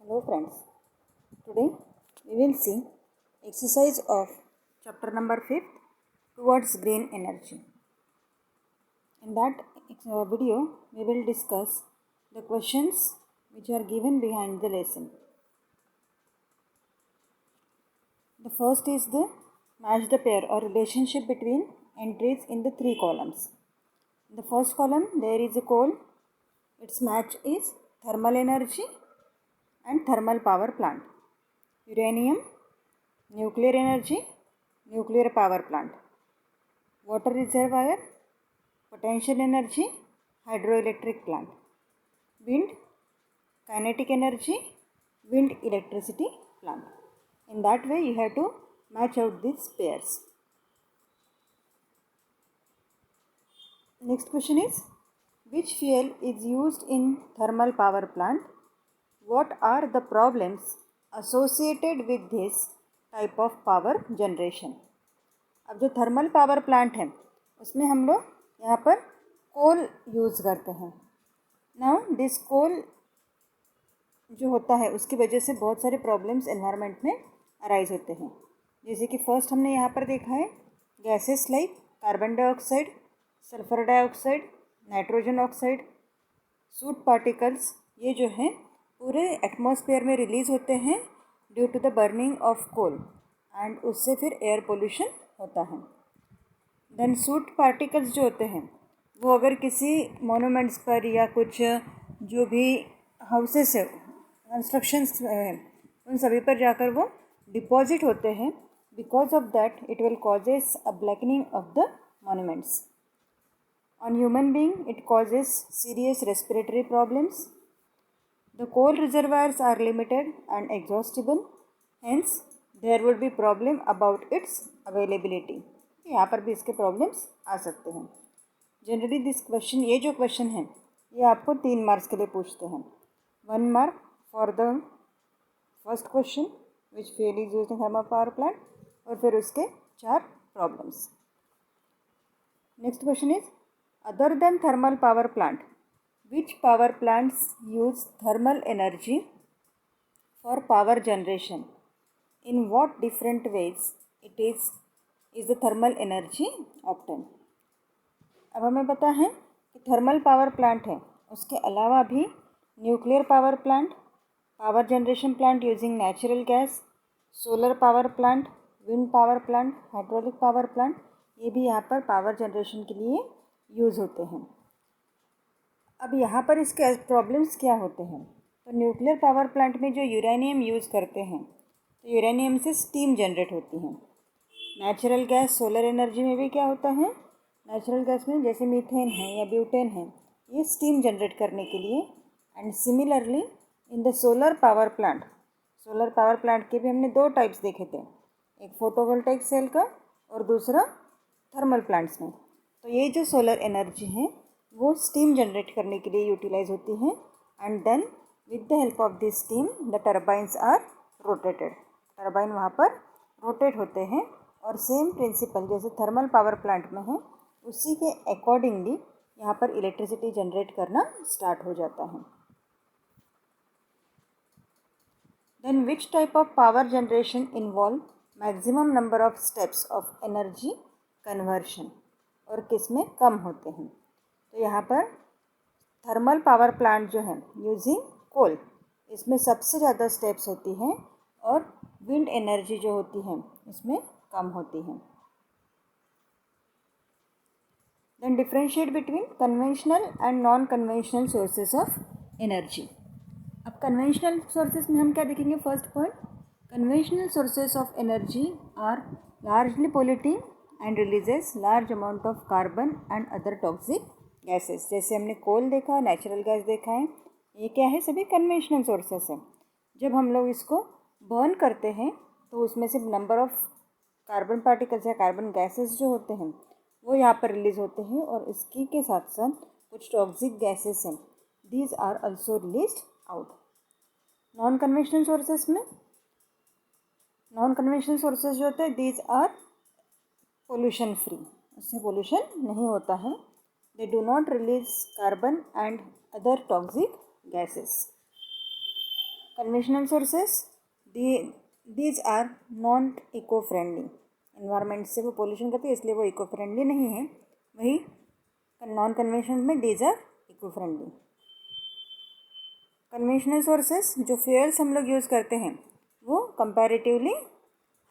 Hello friends, today we will see exercise of chapter number 5 towards green energy. In that video we will discuss the questions which are given behind the lesson. The first is the match the pair or relationship between entries in the three columns. In the first column there is a coal, its match is thermal energy and thermal power plant. Uranium, nuclear energy, nuclear power plant. Water reservoir, potential energy, hydroelectric plant. Wind, kinetic energy, wind electricity plant. In that way you have to match out these pairs. Next question is, which fuel is used in thermal power plant? What are the problems associated with this type of power generation? अब जो thermal power plant है उसमें हम लोग यहाँ पर कोल use करते हैं. नाउ दिस कोल जो होता है उसकी वजह से बहुत सारे प्रॉब्लम्स एनवायरनमेंट में अराइज होते हैं. जैसे कि फर्स्ट हमने यहाँ पर देखा है gases like carbon dioxide, sulphur dioxide, nitrogen oxide, soot particles, ये जो हैं पूरे एटमॉस्फेयर में रिलीज़ होते हैं due to the burning of coal and उससे फिर एयर पोल्यूशन होता है. देन सूट पार्टिकल्स जो होते हैं वो अगर किसी मोनूमेंट्स पर या कुछ जो भी हाउसेस है, कंस्ट्रक्शंस हैं, उन सभी पर जाकर वो डिपॉजिट होते हैं. Because of that it will causes a blackening of the monuments. On human being it causes serious respiratory problems. The coal reservoirs are limited and exhaustible, hence there would be problem about its availability. यहाँ पर भी इसके problems आ सकते हैं. Generally this question, ये जो question है ये आपको 3 मार्क्स के लिए पूछते हैं. 1 mark for the first question which fuel is used in thermal power plant, और फिर उसके 4 problems. Next question is, other than thermal power plant, which power plants use thermal energy for power generation? In what different ways it is the thermal energy obtained? अब हमें पता है कि thermal power plant है, उसके अलावा भी nuclear power plant, power generation plant using natural gas, solar power plant, wind power plant, hydraulic power plant, ये भी यहाँ पर पावर जनरेशन के लिए यूज़ होते हैं. अब यहाँ पर इसके प्रॉब्लम्स क्या होते हैं? तो न्यूक्लियर पावर प्लांट में जो यूरेनियम यूज़ करते हैं तो यूरेनियम से स्टीम जनरेट होती है. नेचुरल गैस, सोलर एनर्जी में भी क्या होता है, नेचुरल गैस में जैसे मीथेन है या ब्यूटेन है, ये स्टीम जनरेट करने के लिए. And similarly in the solar power plant, solar power plant के भी हमने 2 टाइप्स देखे थे, एक फोटोवोल्टाइक सेल का और दूसरा थर्मल प्लांट्स में. तो ये जो सोलर एनर्जी है वो स्टीम जनरेट करने के लिए यूटिलाइज होती हैं. And then with the help of this steam the turbines are rotated. Turbine वहाँ पर रोटेट होते हैं और सेम प्रिंसिपल जैसे थर्मल पावर प्लांट में है उसी के अकॉर्डिंगली यहाँ पर इलेक्ट्रिसिटी जनरेट करना स्टार्ट हो जाता है. Then which type of power generation involve maximum number of steps of energy conversion, और किस में कम होते हैं? तो यहाँ पर थर्मल पावर प्लांट जो है यूजिंग कोल, इसमें सबसे ज़्यादा स्टेप्स होती हैं और विंड एनर्जी जो होती है इसमें कम होती है. Then differentiate between conventional and non conventional sources of energy. अब कन्वेंशनल सोर्सेज में हम क्या देखेंगे? First point, conventional sources of energy are largely polluting and releases large amount of carbon and other toxic gases. जैसे हमने कोल देखा, natural gas देखा है, ये क्या है? सभी कन्वेंशनल सोर्सेस हैं. जब हम लोग इसको बर्न करते हैं तो उसमें से नंबर ऑफ कार्बन पार्टिकल्स या कार्बन गैसेस जो होते हैं वो यहाँ पर रिलीज़ होते हैं, और इसकी के साथ साथ कुछ टॉक्सिक गैसेस हैं, these are also released out. Non conventional sources में, नॉन कन्वेंशनल सोर्सेज जो होते हैं दीज आर पोल्यूशन फ्री, उससे पोल्यूशन नहीं होता है. They do not release carbon and other toxic gases. Conventional sources these are non eco friendly, environment से वो पोल्यूशन करते हैं इसलिए वो इको फ्रेंडली नहीं है। वही नॉन कन्वेंशनल में these are eco friendly. Conventional sources जो फ्यूल्स हम लोग यूज़ करते हैं वो कंपैरेटिवली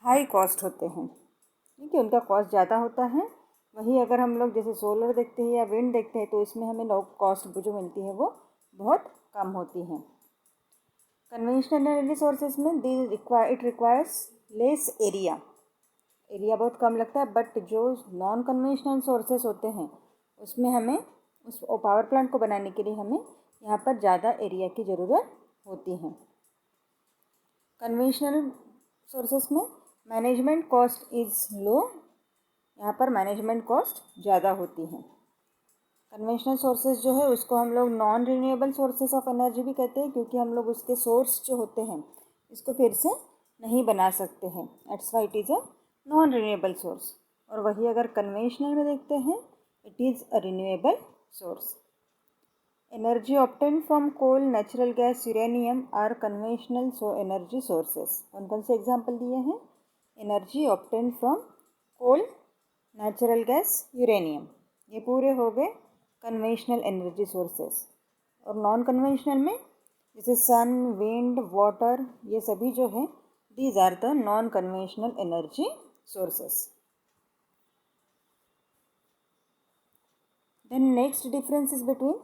हाई कॉस्ट होते हैं, ठीक है, उनका कॉस्ट ज़्यादा होता है। वही अगर हम लोग जैसे सोलर देखते हैं या विंड देखते हैं तो इसमें हमें लो कॉस्ट जो मिलती है वो बहुत कम होती है। कन्वेंशनल एनर्जी सोर्सेज में इट रिक्वायर्स लेस एरिया बहुत कम लगता है, बट जो नॉन कन्वेंशनल सोर्सेस होते हैं उसमें हमें उस पावर प्लांट को बनाने के लिए हमें यहाँ पर ज़्यादा एरिया की ज़रूरत होती है। कन्वेंशनल सोर्सेस में मैनेजमेंट कॉस्ट इज़ लो, यहाँ पर मैनेजमेंट कॉस्ट ज़्यादा होती है। कन्वेंशनल सोर्सेज जो है उसको हम लोग non renewable sources of energy भी कहते हैं, क्योंकि हम लोग उसके सोर्स जो होते हैं इसको फिर से नहीं बना सकते हैं, that's why it is a non renewable source. और वही अगर कन्वेंशनल में देखते हैं it is a renewable source. Energy obtained from coal, natural gas, uranium are conventional energy sources. कौन कौन से एग्जाम्पल दिए हैं? Energy obtained from coal, natural gas, uranium, ये पूरे हो गए कन्वेंशनल एनर्जी सोर्सेस। और नॉन कन्वेंशनल में जैसे सन, विंड, वाटर, ये सभी जो है these are the non conventional energy sources. Then next difference is between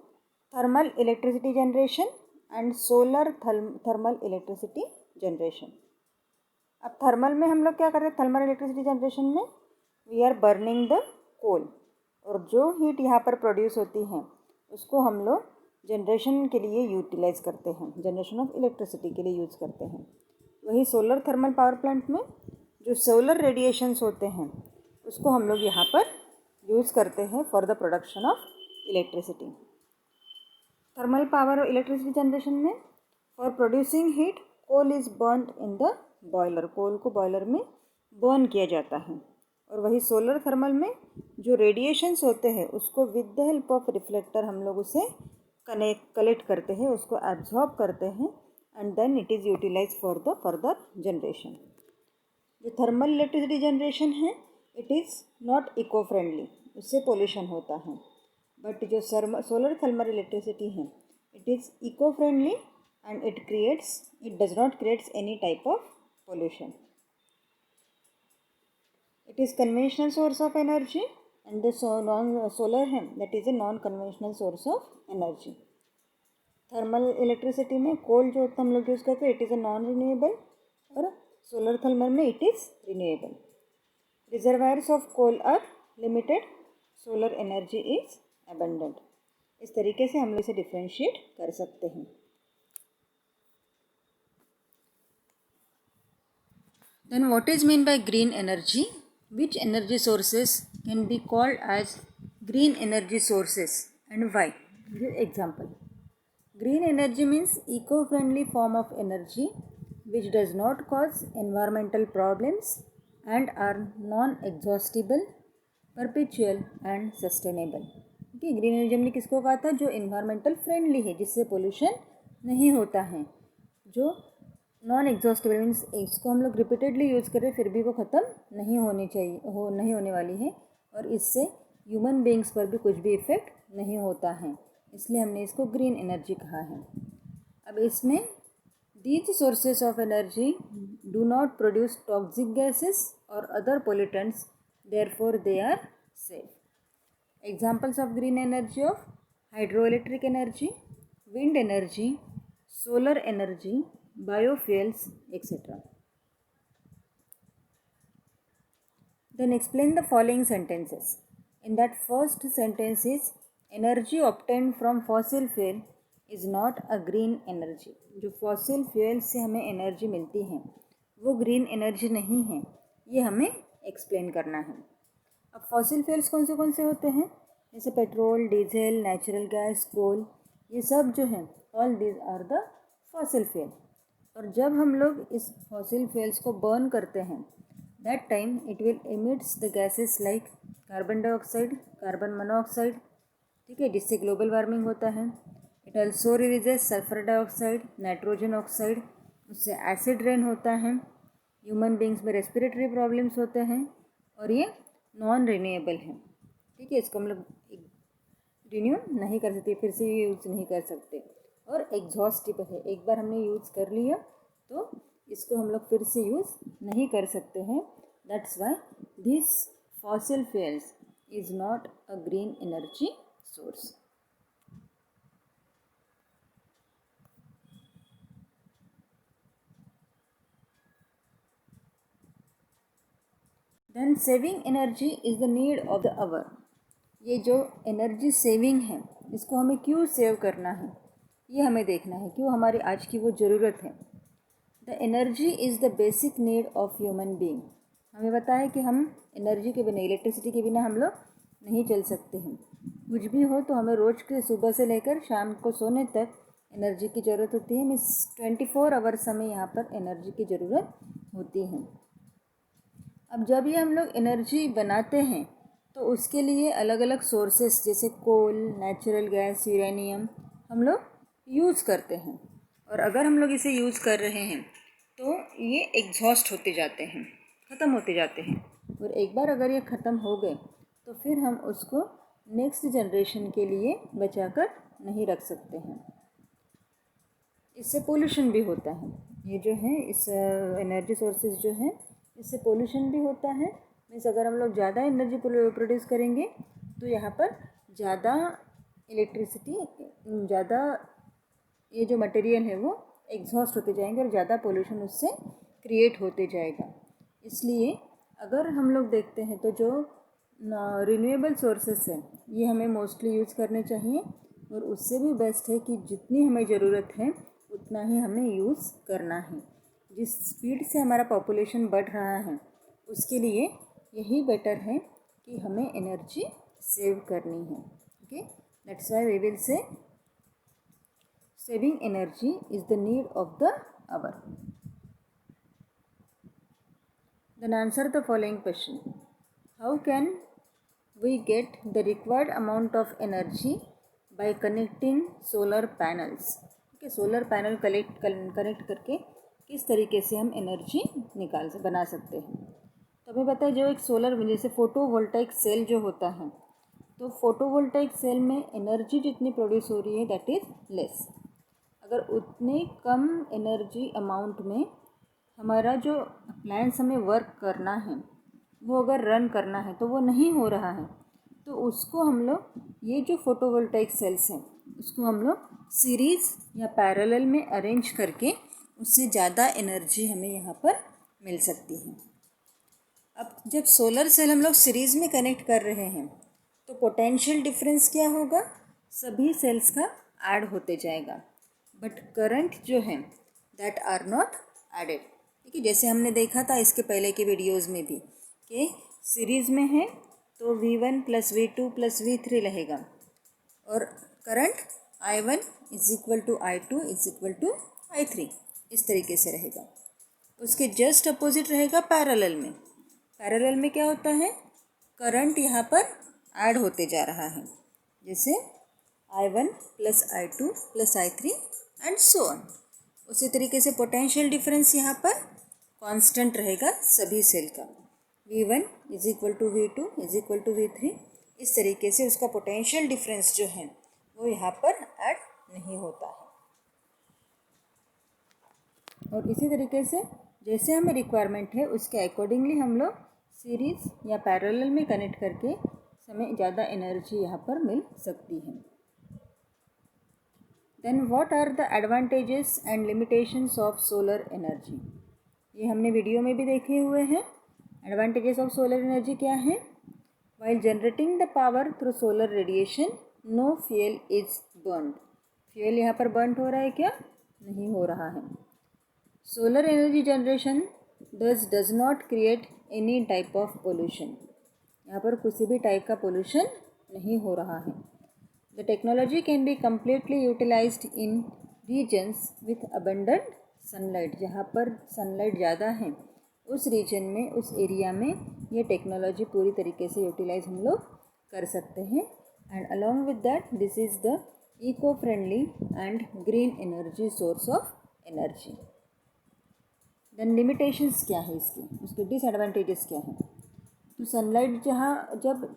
thermal electricity generation and solar thermal electricity generation. अब थर्मल में हम लोग क्या कर रहे हैं? थर्मल इलेक्ट्रिसिटी जनरेशन में we are burning the coal, और जो हीट यहाँ पर प्रोड्यूस होती है उसको हम लोग जनरेशन के लिए यूटिलाइज करते हैं, जनरेशन ऑफ इलेक्ट्रिसिटी के लिए यूज़ करते हैं। वही सोलर थर्मल पावर प्लांट में जो सोलर रेडिएशंस होते हैं उसको हम लोग यहाँ पर यूज़ करते हैं for the production of electricity. Thermal power और इलेक्ट्रिसिटी जनरेशन में for producing heat coal is burned in the boiler, coal को बॉयलर में बर्न किया जाता है। और वही सोलर थर्मल में जो रेडिएशंस होते हैं उसको with the help of reflector हम लोग उसे कलेक्ट करते हैं, उसको एब्जॉर्ब करते हैं, and then it is utilize for the further generation. जो थर्मल इलेक्ट्रिसिटी जनरेशन है it is not eco friendly, उससे पोल्यूशन होता है। बट जो सोलर थर्मल इलेक्ट्रिसिटी है it is eco friendly and it does not creates any type of pollution. It is conventional source of energy and the solar है that is a non conventional source of energy. Thermal electricity में coal जो हम लोग use करते हैं it is a non renewable, और solar thermal में it is renewable. Reservoirs of coal are limited, solar energy is abundant. इस तरीके से हम लोग इसे डिफ्रेंशिएट कर सकते हैं। Then what is mean by green energy? Which energy sources can be called as green energy sources and why? Give example. Green energy means eco-friendly form of energy which does not cause environmental problems and are non-exhaustible, perpetual and sustainable. Okay, green energy हमने किसको कहा था? जो environmental friendly है, जिससे pollution नहीं होता है, जो नॉन एग्जॉस्टिबल मीन्स इसको हम लोग रिपीटेडली यूज़ करें फिर भी वो ख़त्म नहीं होनी चाहिए, नहीं होने वाली है, और इससे ह्यूमन बींग्स पर भी कुछ भी इफ़ेक्ट नहीं होता है, इसलिए हमने इसको ग्रीन एनर्जी कहा है। अब इसमें these sources of energy do not produce toxic gases और other pollutants, therefore they are safe. Examples of green energy of hydro electric energy, wind energy, solar energy, biofuels etc. Then explain the following sentences. In that first sentence is energy obtained from fossil fuel is not a green energy. जो fossil fuel से हमें energy मिलती है वो green energy नहीं है, ये हमें एक्सप्लेन करना है। अब फॉसिल फ्यूल्स कौन से होते हैं? जैसे petrol, diesel, natural gas, coal, ये सब जो हैं all these are the fossil fuel. और जब हम लोग इस फॉसिल फ्यूल्स को बर्न करते हैं that time it will emits the gases like carbon dioxide, carbon monoxide, ठीक है, जिससे ग्लोबल वार्मिंग होता है। It also releases sulphur dioxide, nitrogen oxide, उससे एसिड रेन होता है, ह्यूमन बींग्स में रेस्पिरेटरी प्रॉब्लम्स होते हैं और ये नॉन रिन्यूएबल है। ठीक है, इसको हम लोग रिन्यू नहीं कर सकते, फिर से यूज़ नहीं कर सकते और एग्जॉस्टिबल है। एक बार हमने यूज़ कर लिया तो इसको हम लोग फिर से यूज़ नहीं कर सकते हैं। That's why this fossil fuels is not a green energy source. Then saving energy is the need of the hour. ये जो एनर्जी सेविंग है इसको हमें क्यों सेव करना है ये हमें देखना है, क्यों हमारी आज की वो ज़रूरत है। The energy is the basic need of human being. हमें पता है कि हम एनर्जी के बिना, इलेक्ट्रिसिटी के बिना हम लोग नहीं चल सकते हैं। कुछ भी हो तो हमें रोज़ के सुबह से लेकर शाम को सोने तक एनर्जी की ज़रूरत होती है। मीन्स 24 आवर्स हमें यहाँ पर एनर्जी की ज़रूरत होती है। अब जब ये हम लोग एनर्जी बनाते हैं तो उसके लिए अलग अलग सोर्सेस जैसे कोल, नेचुरल गैस, यूरेनियम हम लोग यूज़ करते हैं। और अगर हम लोग इसे यूज़ कर रहे हैं तो ये एग्जॉस्ट होते जाते हैं, ख़त्म होते जाते हैं। और एक बार अगर ये ख़त्म हो गए तो फिर हम उसको नेक्स्ट जनरेशन के लिए बचा कर नहीं रख सकते हैं। इससे पोल्यूशन भी होता है। ये जो है इस एनर्जी सोर्सेज जो हैं इससे पोल्यूशन भी होता है। मीन्स अगर हम लोग ज़्यादा एनर्जी प्रोड्यूस करेंगे तो यहाँ पर ज़्यादा इलेक्ट्रिसिटी, ज़्यादा ये जो मटेरियल है वो एग्जॉस्ट होते जाएंगे और ज़्यादा पोल्यूशन उससे क्रिएट होते जाएगा। इसलिए अगर हम लोग देखते हैं तो जो रिन्यूएबल सोर्सेस हैं ये हमें मोस्टली यूज़ करने चाहिए। और उससे भी बेस्ट है कि जितनी हमें ज़रूरत है उतना ही हमें यूज़ करना है। जिस स्पीड से हमारा पॉपुलेशन बढ़ रहा है उसके लिए यही बेटर है कि हमें एनर्जी सेव करनी है। Okay, that's why we will say saving energy is the need of the hour. Then answer the following question. How can we get the required amount of energy by connecting solar panels? Okay, solar panel connect करके किस तरीके से हम energy बना सकते हैं। तो हमें पता है जो एक सोलर, जैसे फोटोवोल्टाइक सेल जो होता है, तो फोटोवोल्टाइक सेल में एनर्जी जितनी प्रोड्यूस हो रही है दैट इज़ लेस। अगर उतने कम एनर्जी अमाउंट में हमारा जो अप्लायंस हमें वर्क करना है वो अगर रन करना है तो वो नहीं हो रहा है, तो उसको हम लोग ये जो फोटोवोल्टाइक सेल्स हैं उसको हम लोग सीरीज़ या पैरेलल में अरेंज करके उससे ज़्यादा एनर्जी हमें यहाँ पर मिल सकती है। अब जब सोलर सेल हम लोग सीरीज़ में कनेक्ट कर रहे हैं तो पोटेंशियल डिफरेंस क्या होगा, सभी सेल्स का ऐड होते जाएगा, बट करंट जो है दैट आर नॉट एडेड। ठीक है, जैसे हमने देखा था इसके पहले के वीडियोज़ में भी कि सीरीज़ में है तो V1 + V2 + V3 रहेगा और करंट I1 = I2 = I3 इस तरीके से रहेगा। उसके जस्ट अपोजिट रहेगा पैरेलल में। पैरेलल में क्या होता है, करंट यहाँ पर ऐड होते जा रहा है, जैसे I1 + I2 + I3 and so on. उसी तरीके से पोटेंशियल डिफरेंस यहाँ पर कांस्टेंट रहेगा सभी सेल का, V1 = V2 = V3। इस तरीके से उसका पोटेंशियल डिफरेंस जो है वो यहाँ पर ऐड नहीं होता है। और इसी तरीके से जैसे हमें रिक्वायरमेंट है उसके अकॉर्डिंगली हम लोग सीरीज़ या पैरेलल में कनेक्ट करके हमें ज़्यादा एनर्जी यहाँ पर मिल सकती है। Then what are the advantages and limitations of solar energy, ये हमने वीडियो में भी देखे हुए हैं। एडवांटेजेस ऑफ सोलर एनर्जी क्या है, while generating the power through solar radiation no fuel is burned. Fuel यहाँ पर बर्न हो रहा है क्या, नहीं हो रहा है। Solar energy generation does not create any type of pollution, यहाँ पर किसी भी टाइप का पोल्यूशन नहीं हो रहा है। The technology can be completely utilized in regions with abundant sunlight, जहाँ पर सनलाइट ज़्यादा है उस रीजन में, उस एरिया में ये टेक्नोलॉजी पूरी तरीके से यूटिलाइज हम लोग कर सकते हैं। And along with that this is the eco friendly and green energy source of energy. Then limitations क्या है इसकी, उसके डिसएडवांटेजेस क्या हैं। तो सनलाइट जब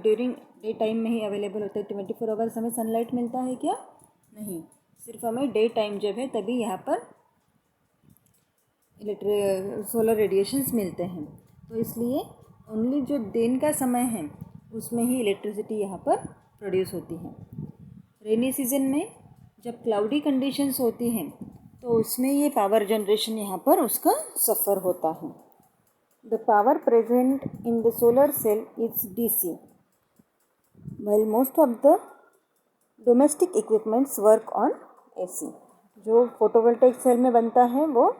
ड्यूरिंग डे टाइम में ही अवेलेबल होता है, 24 आवर्स हमें सनलाइट मिलता है क्या? नहीं, सिर्फ हमें डे टाइम जब है तभी यहाँ पर सोलर रेडिएशंस मिलते हैं। तो इसलिए ओनली जो दिन का समय है उसमें ही इलेक्ट्रिसिटी यहाँ पर प्रोड्यूस होती है। रेनी सीजन में जब क्लाउडी कंडीशंस होती हैं तो उसमें ये पावर जनरेशन यहाँ पर उसका सफ़र होता है। The power present in the solar cell is DC, while most of the domestic equipments work on AC। जो फोटोवोल्टेइक सेल में बनता है वो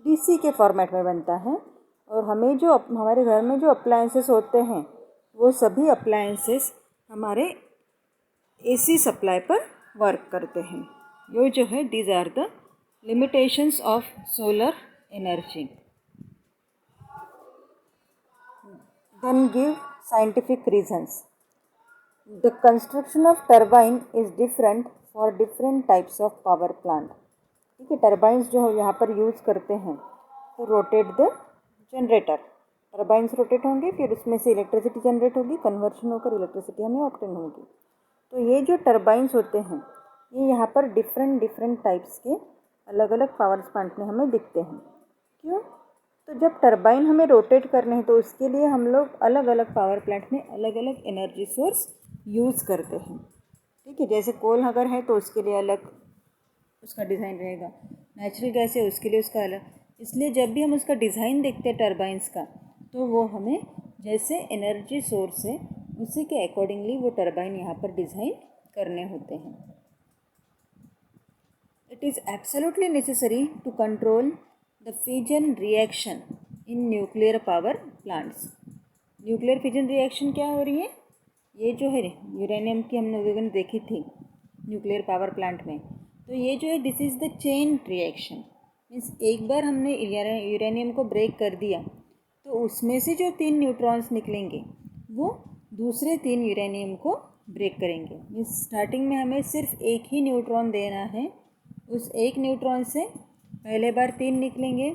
DC के फॉर्मेट में बनता है, और हमारे घर में जो अप्लायंसेस होते हैं वो सभी अप्लायंसेस हमारे AC सप्लाई पर वर्क करते हैं। ये जो है these are the limitations of solar energy. Then give scientific reasons. The construction of turbine is different for different types of power plant। ठीक है, टर्बाइंस जो यहाँ पर यूज़ करते हैं तो rotate the generator, turbines rotate होंगे, फिर उसमें से इलेक्ट्रिसिटी जनरेट होगी, कन्वर्शन होकर इलेक्ट्रिसिटी हमें ऑब्टेन होगी। तो ये जो टर्बाइंस होते हैं ये यहाँ पर डिफरेंट टाइप्स के अलग अलग पावर प्लांट में हमें दिखते हैं। क्यों? तो जब टरबाइन हमें रोटेट करने हैं तो उसके लिए हम लोग अलग अलग पावर प्लांट में अलग अलग एनर्जी सोर्स यूज़ करते हैं। ठीक है, जैसे कोल अगर है तो उसके लिए अलग उसका डिज़ाइन रहेगा, नेचुरल गैस है उसके लिए उसका अलग। इसलिए जब भी हम उसका डिज़ाइन देखते हैं टरबाइंस का तो वो हमें जैसे एनर्जी सोर्स है उसी के अकॉर्डिंगली वो टरबाइन यहाँ पर डिज़ाइन करने होते हैं। It is absolutely necessary to control the fission reaction in nuclear power plants. Nuclear fission reaction क्या हो रही है? ये जो है यूरेनियम की हमने देखी थी न्यूक्लियर पावर प्लांट में, तो ये जो है this is the chain reaction. Means एक बार हमने यूरेनियम को ब्रेक कर दिया तो उसमें से जो 3 न्यूट्रॉन्स निकलेंगे वो दूसरे 3 यूरेनियम को ब्रेक करेंगे। मीन्स स्टार्टिंग में हमें सिर्फ एक ही न्यूट्रॉन देना है, उस एक न्यूट्रॉन से पहले बार 3 निकलेंगे,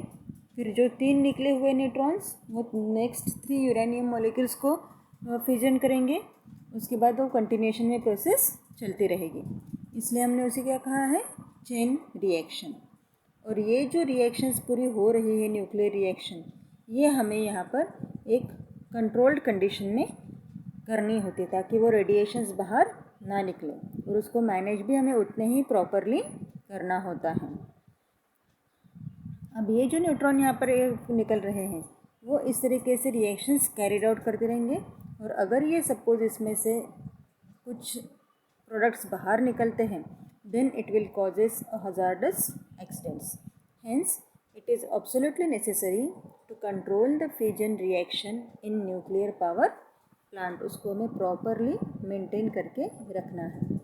फिर जो 3 निकले हुए न्यूट्रॉन्स वो नेक्स्ट 3 यूरेनियम मॉलिक्यूल्स को फिजन करेंगे, उसके बाद वो कंटिन्यूएशन में प्रोसेस चलती रहेगी। इसलिए हमने उसे क्या कहा है? Chain reaction. और ये जो रिएक्शंस पूरी हो रही है न्यूक्लियर रिएक्शन, ये हमें यहाँ पर एक कंट्रोल्ड कंडीशन में करनी होती है ताकि वो रेडिएशंस बाहर ना निकले, और उसको मैनेज भी हमें उतने ही प्रॉपरली करना होता है। अब ये जो न्यूट्रॉन यहाँ पर निकल रहे हैं वो इस तरीके से रिएक्शंस कैरिड आउट करते रहेंगे, और अगर ये सपोज इसमें से कुछ प्रोडक्ट्स बाहर निकलते हैं then it will causes a hazardous accidents. Hence it is absolutely necessary to control the fission reaction in nuclear power plant. उसको हमें प्रॉपरली मेंटेन करके रखना है।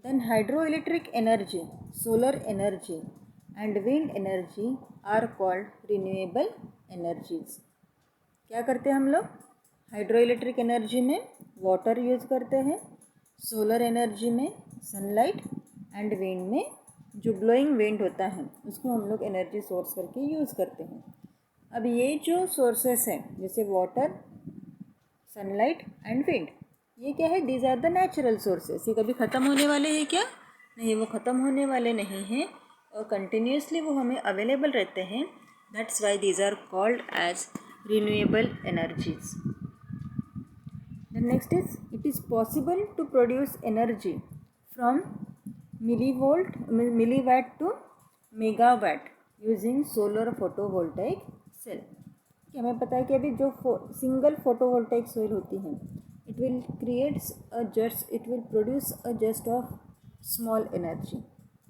Then hydroelectric energy, solar energy and wind energy are called renewable energies। क्या करते हैं हम लोग? हाइड्रोइलेक्ट्रिक एनर्जी में वाटर यूज़ करते हैं, सोलर एनर्जी में सनलाइट, एंड विंड में जो ब्लोइंग विंड होता है उसको हम लोग एनर्जी सोर्स करके यूज़ करते हैं। अब ये जो सोर्सेस हैं जैसे वाटर, सनलाइट एंड विंड, ये क्या है? These are the natural sources. ये कभी ख़त्म होने वाले हैं क्या? नहीं, वो ख़त्म होने वाले नहीं हैं और कंटिन्यूसली वो हमें अवेलेबल रहते हैं। That's why these are called as renewable energies. The next is it is possible to produce energy from milliwatt to megawatt using solar photovoltaic cell. हमें पता है कि अभी जो सिंगल फोटोवोल्टाइक सेल होती हैं it will produce a just of small energy।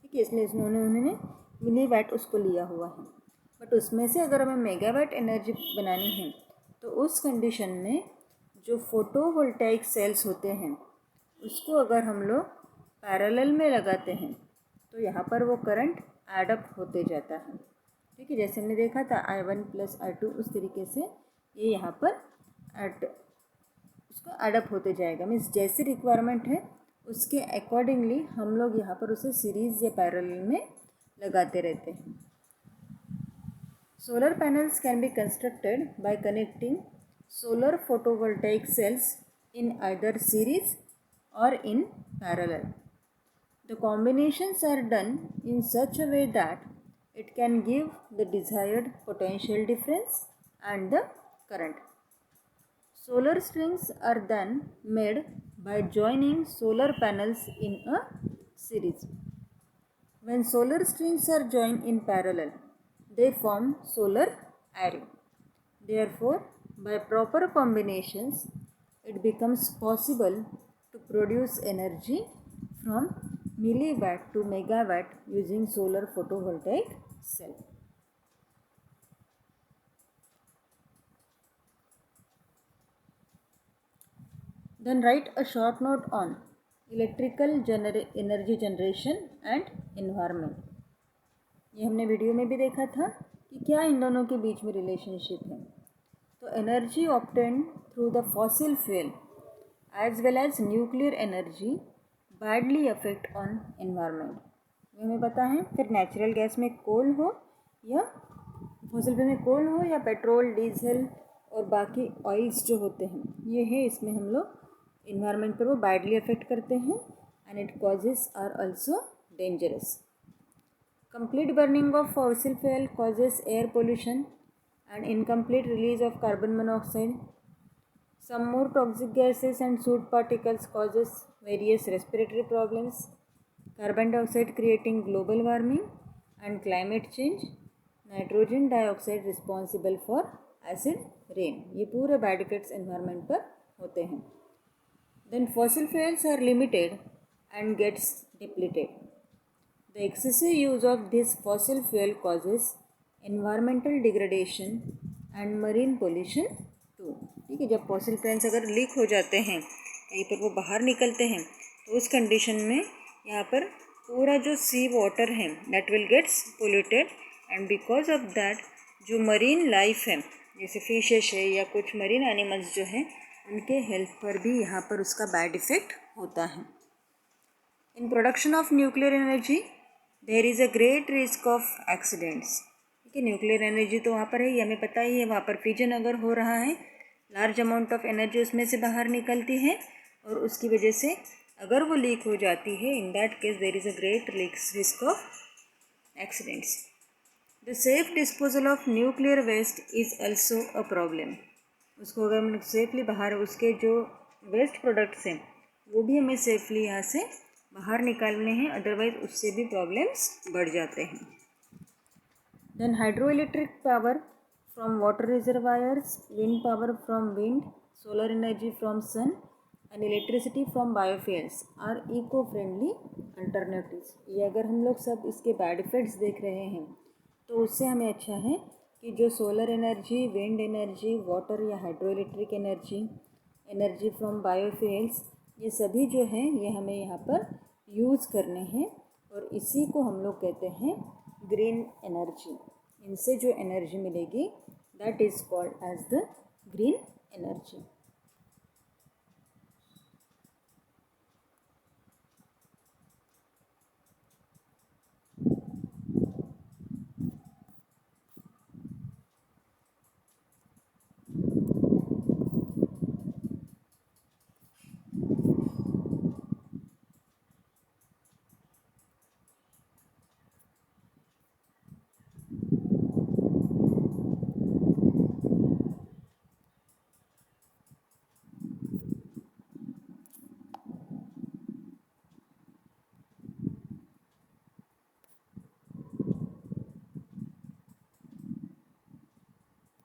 ठीक है, इसलिए उन्होंने मिलीवैट उसको लिया हुआ है। बट उसमें से अगर हमें मेगावैट एनर्जी बनानी है तो उस कंडीशन में जो फोटोवोल्टाइक सेल्स होते हैं उसको अगर हम लोग पैरेलल में लगाते हैं तो यहाँ पर वो करंट एडअप होते जाता है। ठीक है, जैसे हमने देखा था I1 + I2, उस तरीके से ये यहाँ पर उसको अडप्ट होते जाएगा। मीन्स जैसी रिक्वायरमेंट है उसके अकॉर्डिंगली हम लोग यहाँ पर उसे सीरीज़ या पैरेलल में लगाते रहते हैं। Solar panels can be constructed by connecting solar photovoltaic cells in either series or in parallel. The combinations are done in such a way that it can give the desired potential difference and the current. Solar strings are then made by joining solar panels in a series. When solar strings are joined in parallel, they form solar array. Therefore, by proper combinations, it becomes possible to produce energy from milliwatt to megawatt using solar photovoltaic cell. Then write a short note on electrical energy generation and environment. ये हमने video में भी देखा था कि क्या इन दोनों के बीच में रिलेशनशिप है। तो energy obtained through the fossil fuel as well as nuclear energy badly affect on environment. ये हमें पता है। फिर नेचुरल गैस में कोल हो या फॉसिल फ्यूल में कोल हो या पेट्रोल, डीजल और बाकी ऑयल्स जो होते हैं, ये है इसमें हम लोग इन्वायरमेंट पर वो बैडली अफेक्ट करते हैं and it causes are also dangerous. Complete burning of fossil fuel causes air pollution and incomplete release of carbon monoxide. Some more toxic gases and soot particles causes various respiratory problems. Carbon dioxide creating global warming and climate change. Nitrogen dioxide responsible for acid rain. ये पूरे bad effects environment पर होते हैं. Then fossil fuels are limited and gets depleted. The excessive use of this fossil fuel causes environmental degradation and marine pollution too. ठीक है, जब fossil fuels अगर leak हो जाते हैं कहीं पर वो बाहर निकलते हैं तो उस कंडीशन में यहाँ पर पूरा जो सी वाटर है that will gets polluted and because of that जो मरीन लाइफ है जैसे फिशेस है या कुछ मरीन एनिमल्स जो हैं उनके हेल्थ पर भी यहाँ पर उसका बैड इफ़ेक्ट होता है. In production of nuclear energy there is a great risk of accidents. ठीक है, न्यूक्लियर एनर्जी तो वहाँ पर है, ये हमें पता ही है. वहाँ पर फिजन अगर हो रहा है, लार्ज अमाउंट ऑफ एनर्जी उसमें से बाहर निकलती है और उसकी वजह से अगर वो लीक हो जाती है, in that case there is a great risk of accidents. The safe disposal of nuclear waste is also a problem. उसको अगर हम सेफली बाहर उसके जो वेस्ट प्रोडक्ट्स हैं वो भी हमें सेफली यहाँ से बाहर निकालने हैं, अदरवाइज उससे भी प्रॉब्लम्स बढ़ जाते हैं. Then hydro electric power from water reservoirs, wind power from wind, solar energy from sun and electricity from biofuels are eco friendly alternatives. ये अगर हम लोग सब इसके बैड इफेक्ट्स देख रहे हैं तो उससे हमें अच्छा है कि जो solar energy, wind energy, water या hydro electric energy, energy from biofuels, ये सभी जो हैं ये हमें यहाँ पर यूज़ करने हैं और इसी को हम लोग कहते हैं ग्रीन एनर्जी. इनसे जो एनर्जी मिलेगी that is called as the green energy.